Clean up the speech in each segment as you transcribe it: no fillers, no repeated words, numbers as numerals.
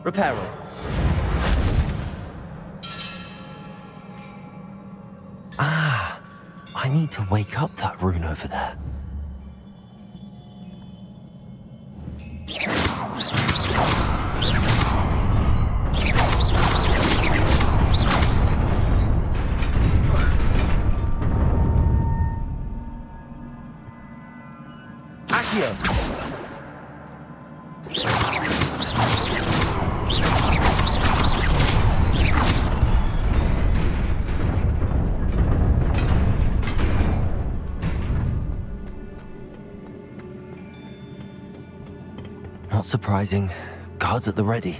Reparo. Ah, I need to wake up that rune over there. Accio. Not surprising. Guards at the ready.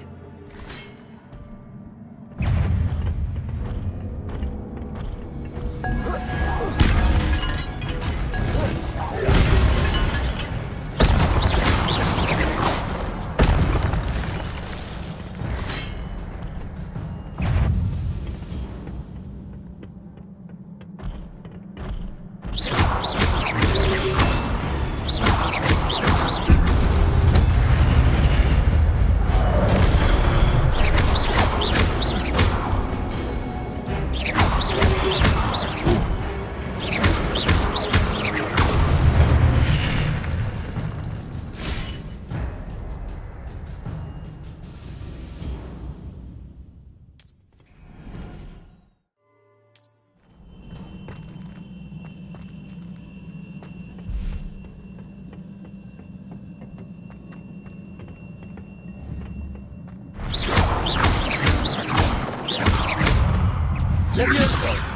Levioso.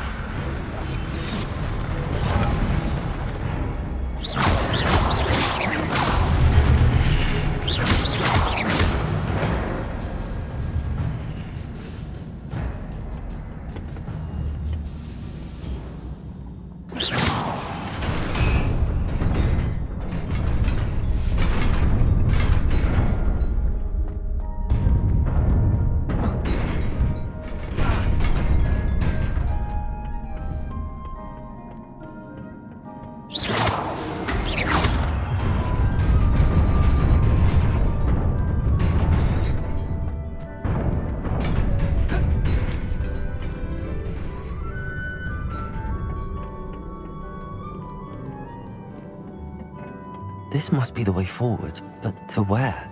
This must be the way forward, but to where?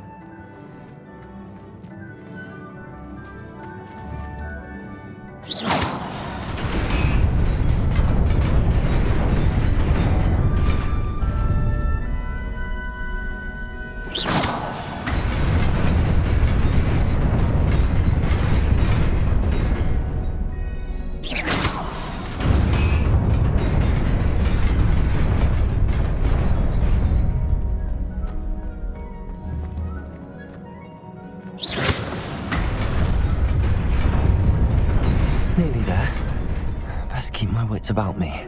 Nearly there. Best keep my wits about me.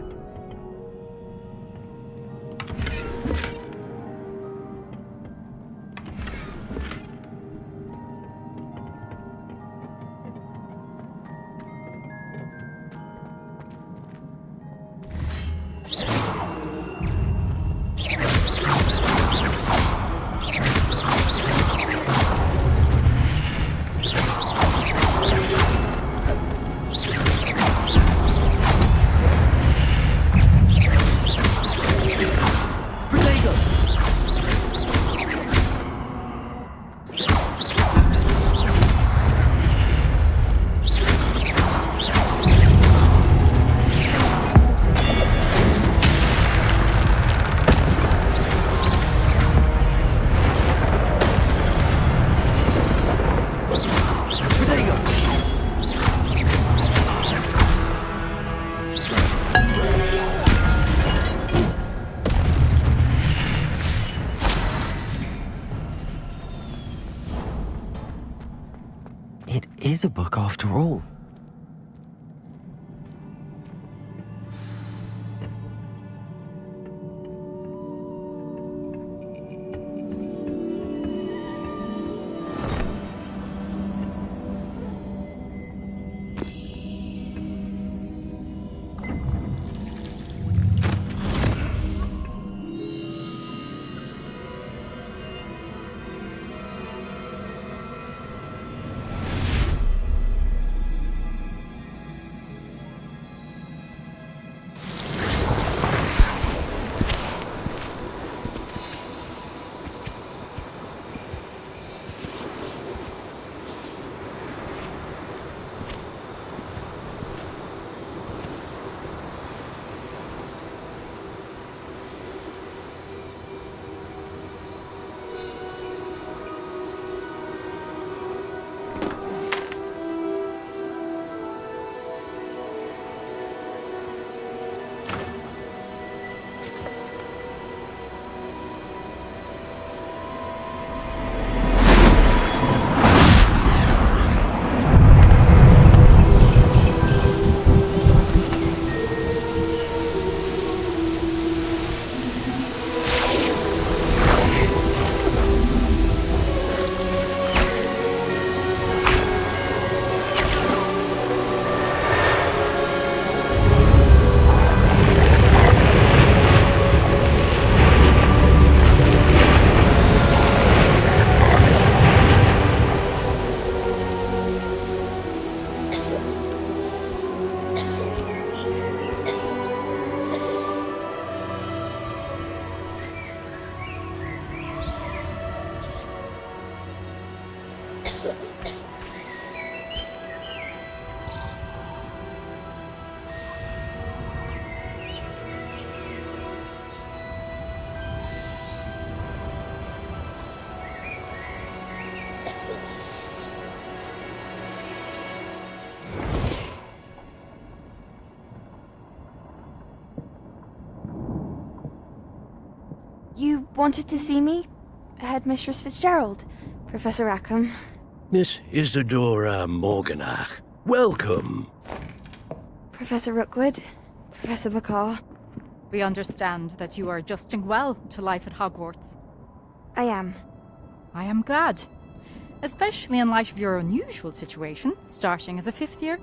It is a book after all. You wanted to see me? Headmistress Fitzgerald, Professor Rackham. Miss Isadora Morganach, welcome. Professor Rookwood, Professor Bakar. We understand that you are adjusting well to life at Hogwarts. I am. I am glad. Especially in light of your unusual situation, starting as a fifth year.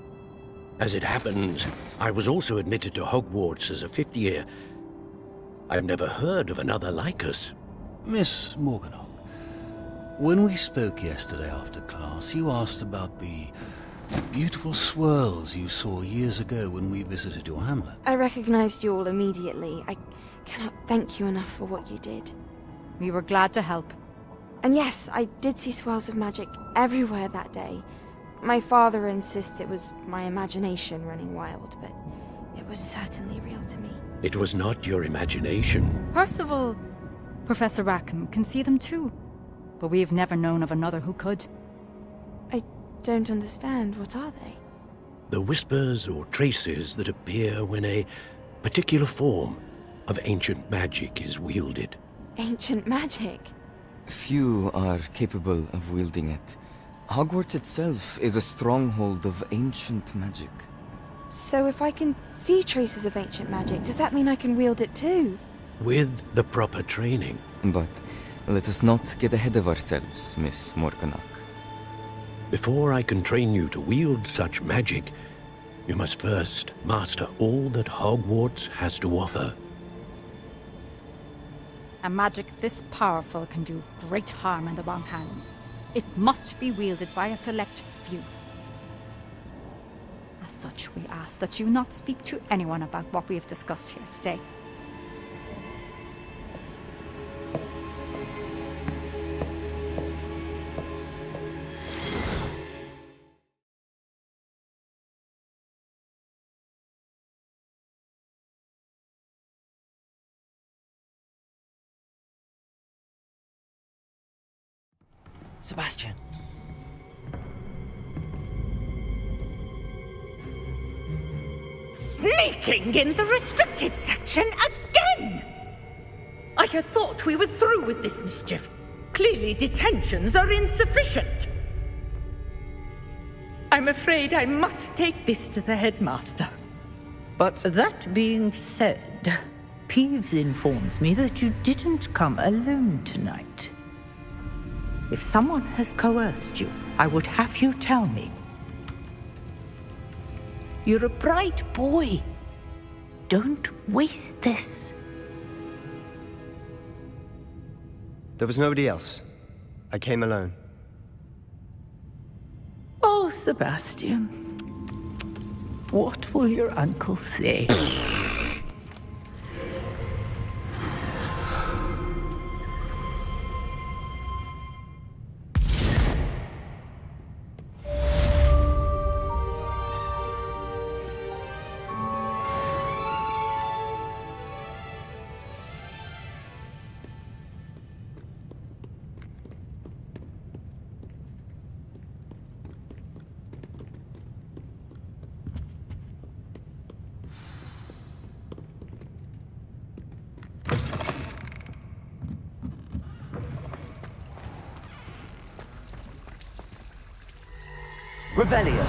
As it happens, I was also admitted to Hogwarts as a fifth year. I've never heard of another like us. Miss Morganach, when we spoke yesterday after class, you asked about the beautiful swirls you saw years ago when we visited your hamlet. I recognized you all immediately. I cannot thank you enough for what you did. We were glad to help. And yes, I did see swirls of magic everywhere that day. My father insists it was my imagination running wild, but it was certainly real to me. It was not your imagination. Percival, Professor Rackham can see them too. But we have never known of another who could. I don't understand. What are they? The whispers or traces that appear when a particular form of ancient magic is wielded. Ancient magic? Few are capable of wielding it. Hogwarts itself is a stronghold of ancient magic. So if I can see traces of ancient magic, does that mean I can wield it too? With the proper training. But let us not get ahead of ourselves, Miss Morganach. Before I can train you to wield such magic, you must first master all that Hogwarts has to offer. A magic this powerful can do great harm in the wrong hands. It must be wielded by a select few. As such, we ask that you not speak to anyone about what we have discussed here today. Sebastian. Sneaking in the restricted section again! I had thought we were through with this mischief. Clearly detentions are insufficient. I'm afraid I must take this to the headmaster. But that being said, Peeves informs me that you didn't come alone tonight. If someone has coerced you, I would have you tell me. You're a bright boy. Don't waste this. There was nobody else. I came alone. Oh, Sebastian. What will your uncle say? Revelio.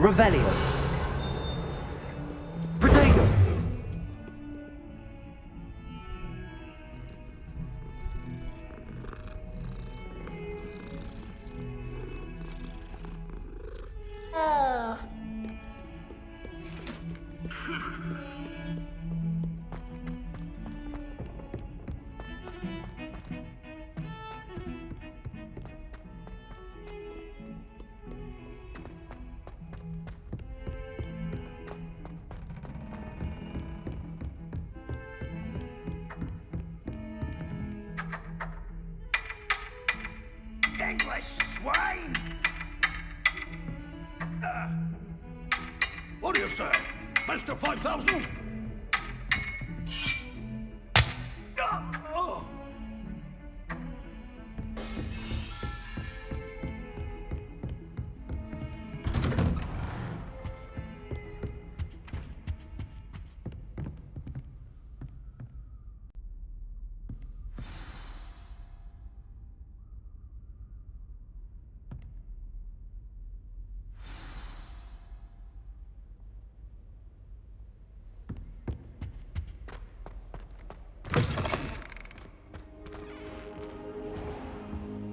Revelio. Protego. English swine! What do you say, Mr. 5000? Oh.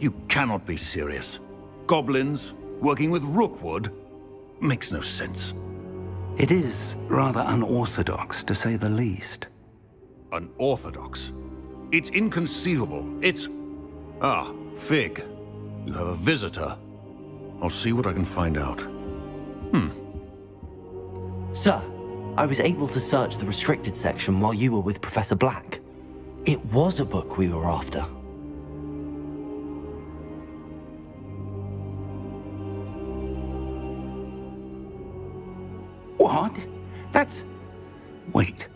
You cannot be serious. Goblins working with Rookwood makes no sense. It is rather unorthodox, to say the least. Unorthodox? It's inconceivable. It's... Ah, Fig. You have a visitor. I'll see what I can find out. Sir, I was able to search the restricted section while you were with Professor Black. It was a book we were after. What? That's... Wait.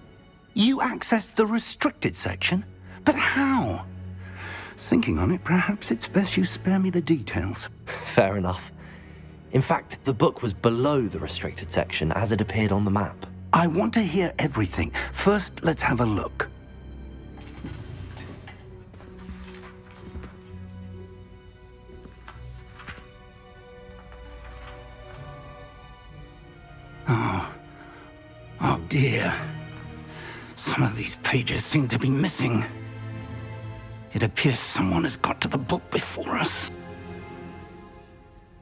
You accessed the restricted section? But how? Thinking on it, perhaps it's best you spare me the details. Fair enough. In fact, the book was below the restricted section as it appeared on the map. I want to hear everything. First, let's have a look. Oh dear. Some of these pages seem to be missing. It appears someone has got to the book before us.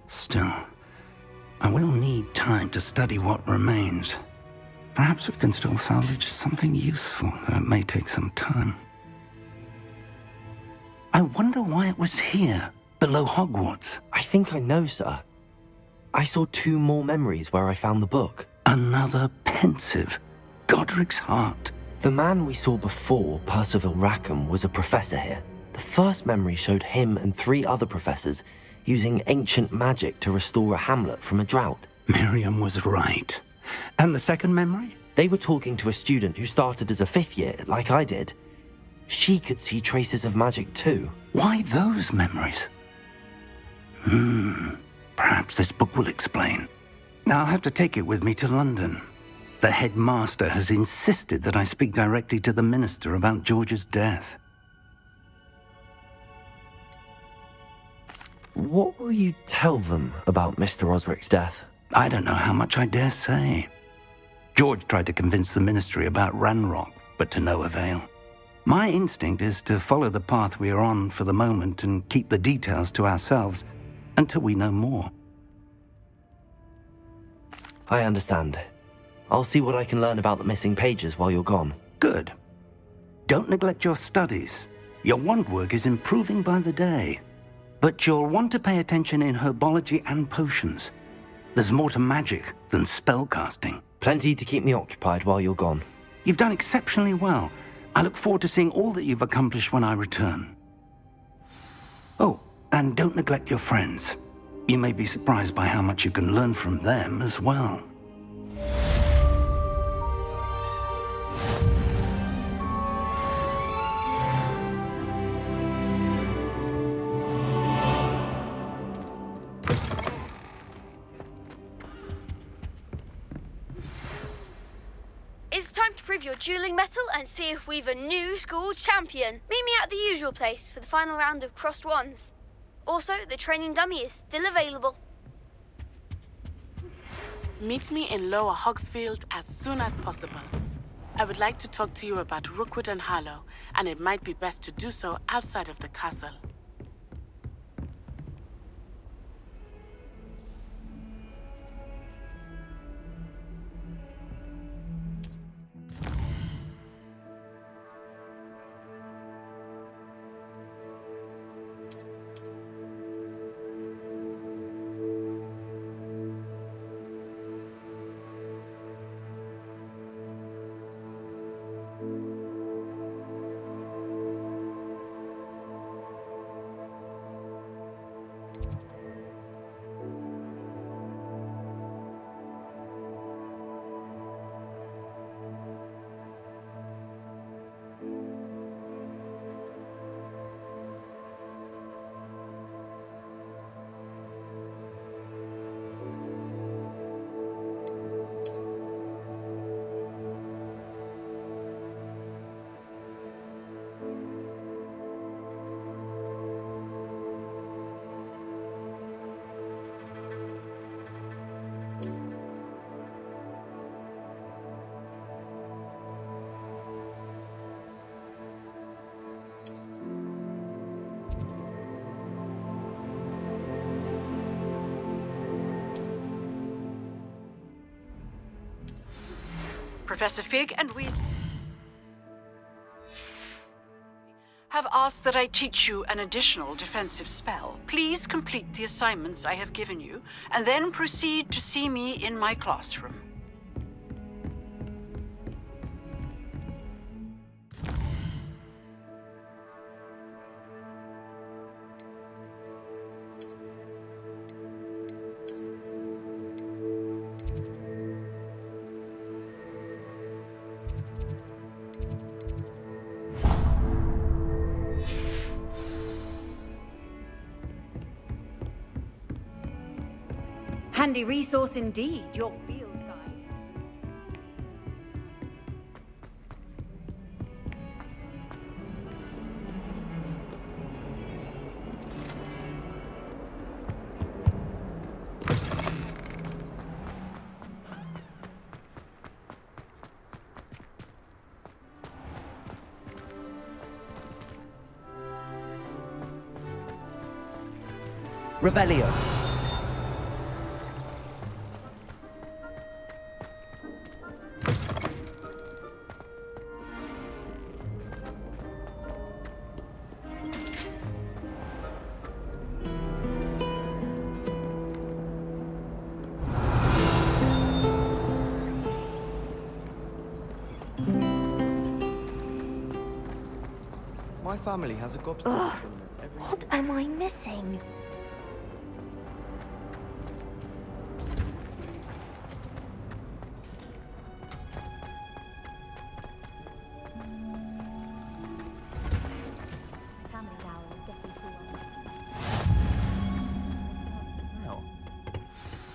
Still, I will need time to study what remains. Perhaps we can still salvage something useful, though it may take some time. I wonder why it was here, below Hogwarts. I think I know, sir. I saw 2 more memories where I found the book. Another pensive. Godric's heart. The man we saw before, Percival Rackham, was a professor here. The first memory showed him and 3 other professors using ancient magic to restore a hamlet from a drought. Miriam was right. And the second memory? They were talking to a student who started as a 5th year, like I did. She could see traces of magic too. Why those memories? Perhaps this book will explain. I'll have to take it with me to London. The headmaster has insisted that I speak directly to the minister about George's death. What will you tell them about Mr. Osric's death? I don't know how much I dare say. George tried to convince the ministry about Ranrock, but to no avail. My instinct is to follow the path we are on for the moment and keep the details to ourselves until we know more. I understand. I'll see what I can learn about the missing pages while you're gone. Good. Don't neglect your studies. Your wand work is improving by the day. But you'll want to pay attention in herbology and potions. There's more to magic than spellcasting. Plenty to keep me occupied while you're gone. You've done exceptionally well. I look forward to seeing all that you've accomplished when I return. Oh, and don't neglect your friends. You may be surprised by how much you can learn from them as well. It's time to prove your dueling mettle and see if we've a new school champion. Meet me at the usual place for the final round of crossed wands. Also, the training dummy is still available. Meet me in Lower Hogsfield as soon as possible. I would like to talk to you about Rookwood and Harlow, and it might be best to do so outside of the castle. Professor Fig and Weasley have asked that I teach you an additional defensive spell. Please complete the assignments I have given you, and then proceed to see me in my classroom. Handy resource indeed, your field guide. Revelio. My family has a gobstopper. What am I missing? Wow.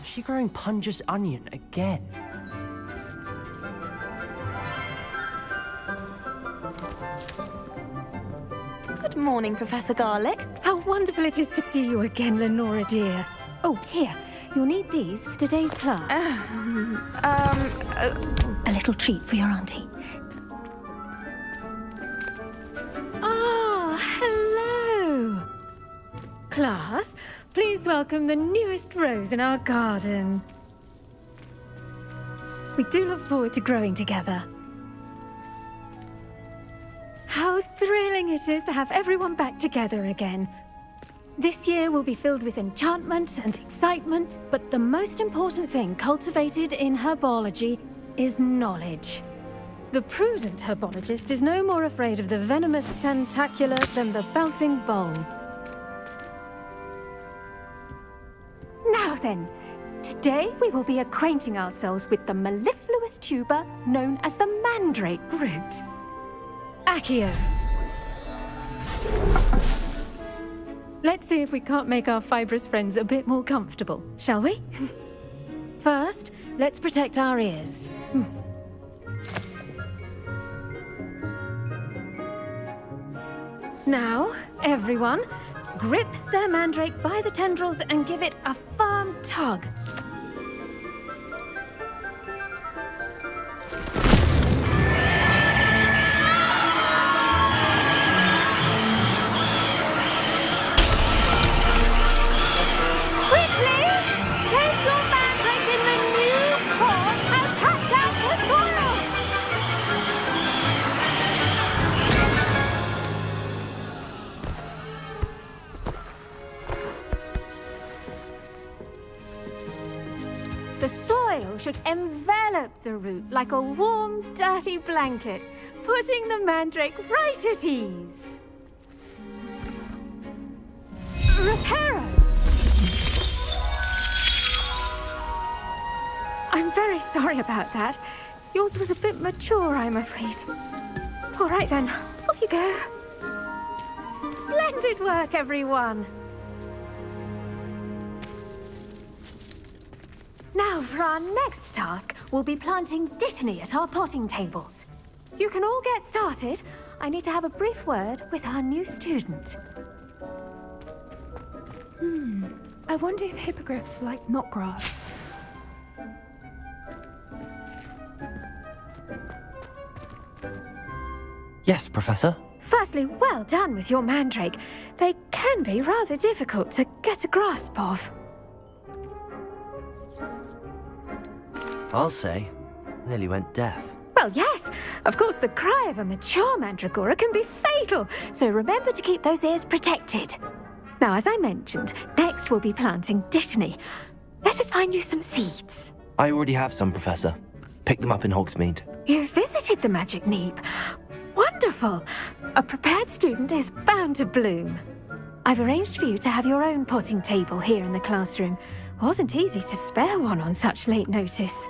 Is she growing Punja's onion again? Good morning, Professor Garlick. How wonderful it is to see you again, Lenora dear. Oh, here. You'll need these for today's class. A little treat for your auntie. Ah, hello. Class, please welcome the newest rose in our garden. We do look forward to growing together. How thrilling it is to have everyone back together again. This year will be filled with enchantment and excitement, but the most important thing cultivated in herbology is knowledge. The prudent herbologist is no more afraid of the venomous tentacula than the bouncing bowl. Now then, today we will be acquainting ourselves with the mellifluous tuber known as the mandrake root. Accio. Let's see if we can't make our fibrous friends a bit more comfortable, shall we? First, let's protect our ears. Now, everyone, grip their mandrake by the tendrils and give it a firm tug. oil should envelop the root like a warm, dirty blanket, putting the mandrake right at ease. Reparo! I'm very sorry about that. Yours was a bit mature, I'm afraid. All right then, off you go. Splendid work, everyone. Now, for our next task, we'll be planting dittany at our potting tables. You can all get started. I need to have a brief word with our new student. I wonder if hippogriffs like knotgrass. Yes, Professor? Firstly, well done with your mandrake. They can be rather difficult to get a grasp of. I'll say. Nearly went deaf. Well, yes. Of course, the cry of a mature mandragora can be fatal, so remember to keep those ears protected. Now, as I mentioned, next we'll be planting dittany. Let us find you some seeds. I already have some, Professor. Picked them up in Hogsmeade. You visited the Magic Neep. Wonderful! A prepared student is bound to bloom. I've arranged for you to have your own potting table here in the classroom. Wasn't easy to spare one on such late notice.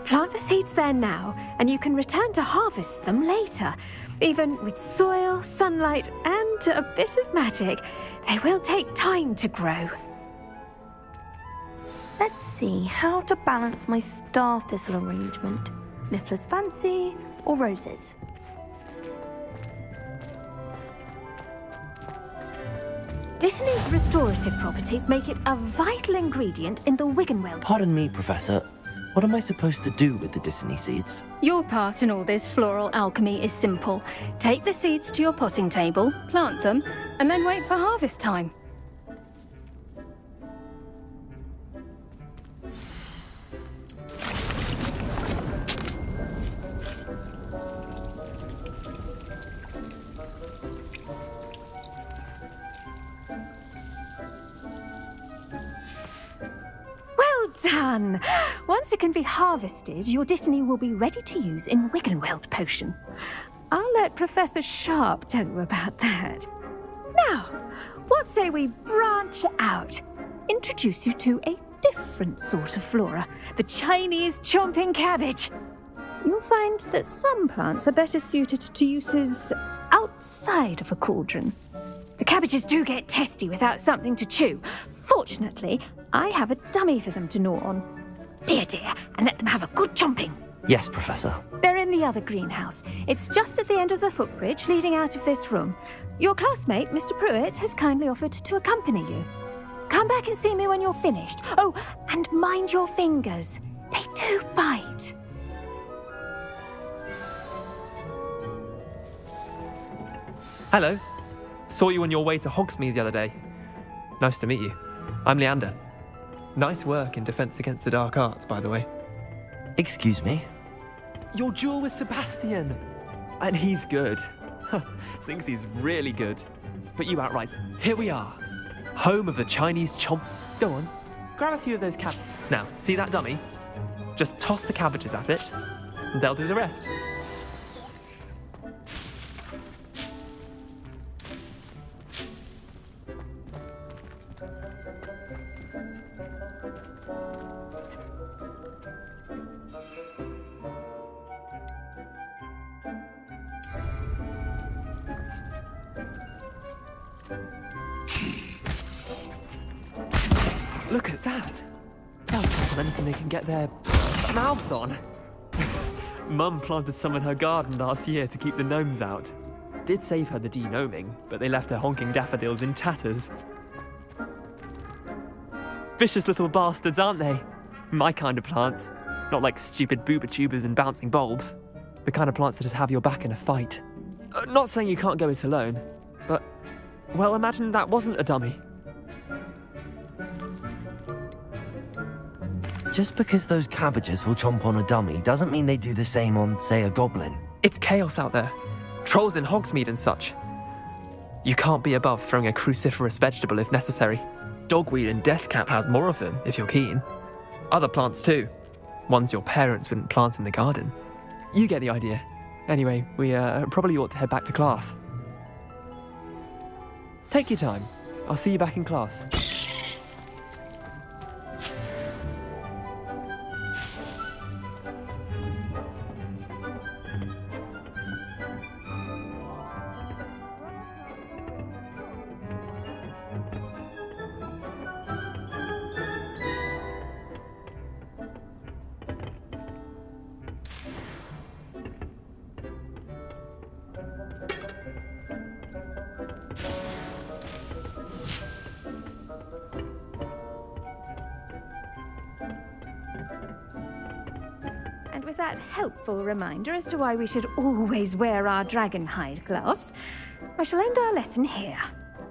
Plant the seeds there now, and you can return to harvest them later. Even with soil, sunlight, and a bit of magic, they will take time to grow. Let's see how to balance my star thistle arrangement. Miffler's fancy or roses? Dittany's restorative properties make it a vital ingredient in the Wiggenweld. Pardon me, Professor. What am I supposed to do with the dittany seeds? Your part in all this floral alchemy is simple. Take the seeds to your potting table, plant them, and then wait for harvest time. Done! Once it can be harvested, your dittany will be ready to use in Wiggenweld potion. I'll let Professor Sharp tell you about that. Now, what say we branch out? Introduce you to a different sort of flora, the Chinese chomping cabbage. You'll find that some plants are better suited to uses outside of a cauldron. The cabbages do get testy without something to chew. Fortunately, I have a dummy for them to gnaw on. Be a dear and let them have a good chomping. Yes, Professor. They're in the other greenhouse. It's just at the end of the footbridge leading out of this room. Your classmate, Mr. Pruitt, has kindly offered to accompany you. Come back and see me when you're finished. Oh, and mind your fingers. They do bite. Hello. Saw you on your way to Hogsmeade the other day. Nice to meet you. I'm Leander. Nice work in Defense Against the Dark Arts, by the way. Excuse me? Your duel with Sebastian. And he's good. Thinks he's really good. But you outright, here we are. Home of the Chinese chomp. Go on, grab a few of those Now, see that dummy? Just toss the cabbages at it, and they'll do the rest. Look at that! They'll jump on anything they can get their mouths on. Mum planted some in her garden last year to keep the gnomes out. Did save her the de-gnoming, but they left her honking daffodils in tatters. Vicious little bastards, aren't they? My kind of plants. Not like stupid booba tubers and bouncing bulbs. The kind of plants that just have your back in a fight. Not saying you can't go it alone, but, well, imagine that wasn't a dummy. Just because those cabbages will chomp on a dummy doesn't mean they do the same on, say, a goblin. It's chaos out there. Trolls in Hogsmeade and such. You can't be above throwing a cruciferous vegetable if necessary. Dogweed and deathcap has more of them, if you're keen. Other plants too. ones your parents wouldn't plant in the garden. You get the idea. Anyway, we probably ought to head back to class. Take your time. I'll see you back in class. And with that helpful reminder as to why we should always wear our dragon hide gloves, I shall end our lesson here.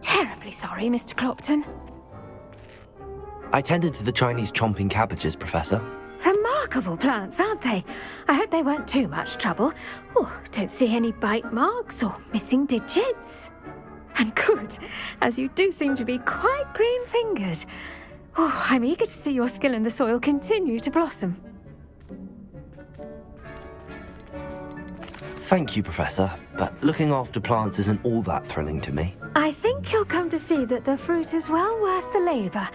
Terribly sorry, Mr. Clopton. I tended to the Chinese chomping cabbages, Professor. Remarkable plants, aren't they? I hope they weren't too much trouble. Oh, don't see any bite marks or missing digits. And good, as you do seem to be quite green-fingered. Oh, I'm eager to see your skill in the soil continue to blossom. Thank you, Professor, but looking after plants isn't all that thrilling to me. I think you'll come to see that the fruit is well worth the labour.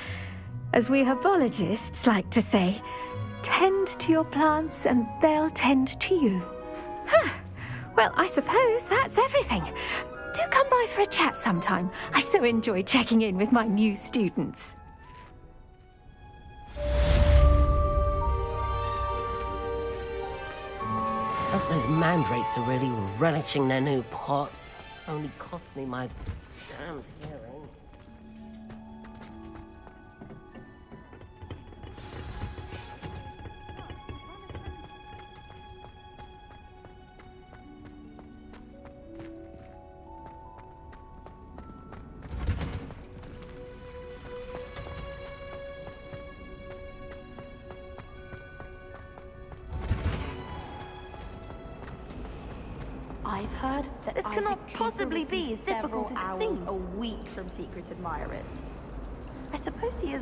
As we herbologists like to say, tend to your plants and they'll tend to you. Huh. Well, I suppose that's everything. Do come by for a chat sometime. I so enjoy checking in with my new students. Hope those mandrakes are really relishing their new pots. Only cost me my damn hearing. I've heard that This cannot possibly be as difficult as it seems. A week from secret admirers. I suppose he is